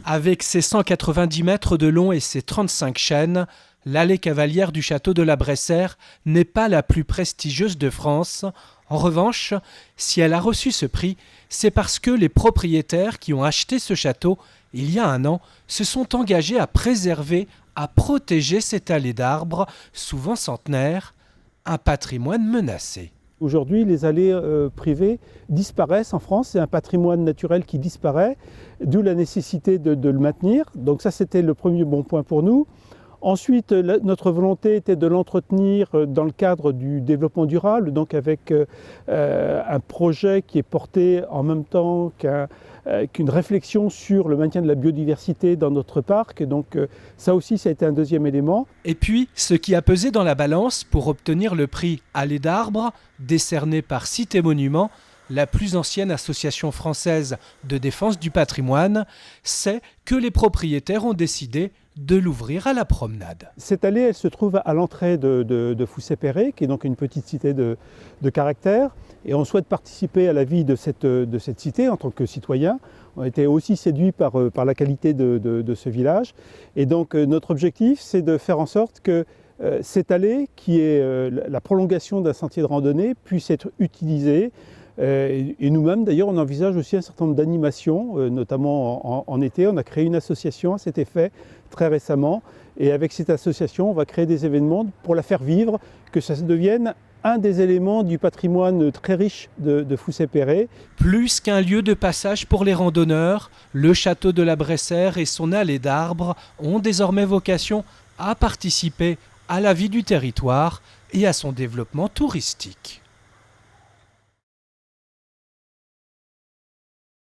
Avec ses 190 mètres de long et ses 35 chênes, l'allée cavalière du château de la Bressère n'est pas la plus prestigieuse de France. En revanche, si elle a reçu ce prix, c'est parce que les propriétaires qui ont acheté ce château il y a un an se sont engagés à préserver, à protéger cette allée d'arbres, souvent centenaire, un patrimoine menacé. Aujourd'hui, les allées privées disparaissent en France. C'est un patrimoine naturel qui disparaît, d'où la nécessité de le maintenir. Donc ça, c'était le premier bon point pour nous. Ensuite, notre volonté était de l'entretenir dans le cadre du développement durable, donc avec un projet qui est porté en même temps qu'une réflexion sur le maintien de la biodiversité dans notre parc. Donc ça aussi, ça a été un deuxième élément. Et puis, ce qui a pesé dans la balance pour obtenir le prix Allée d'arbres, décerné par Cité Monuments, la plus ancienne association française de défense du patrimoine, c'est que les propriétaires ont décidé de l'ouvrir à la promenade. Cette allée, elle se trouve à l'entrée de Foussay-Perret, qui est donc une petite cité de caractère. Et on souhaite participer à la vie de cette cité en tant que citoyen. On a été aussi séduits par la qualité de ce village. Et donc notre objectif, c'est de faire en sorte que cette allée, qui est la prolongation d'un sentier de randonnée, puisse être utilisée. Et nous-mêmes, d'ailleurs, on envisage aussi un certain nombre d'animations, notamment en été. On a créé une association à cet effet très récemment. Et avec cette association, on va créer des événements pour la faire vivre, que ça devienne un des éléments du patrimoine très riche de Foussay-Perret. Plus qu'un lieu de passage pour les randonneurs, le château de la Bressère et son allée d'arbres ont désormais vocation à participer à la vie du territoire et à son développement touristique.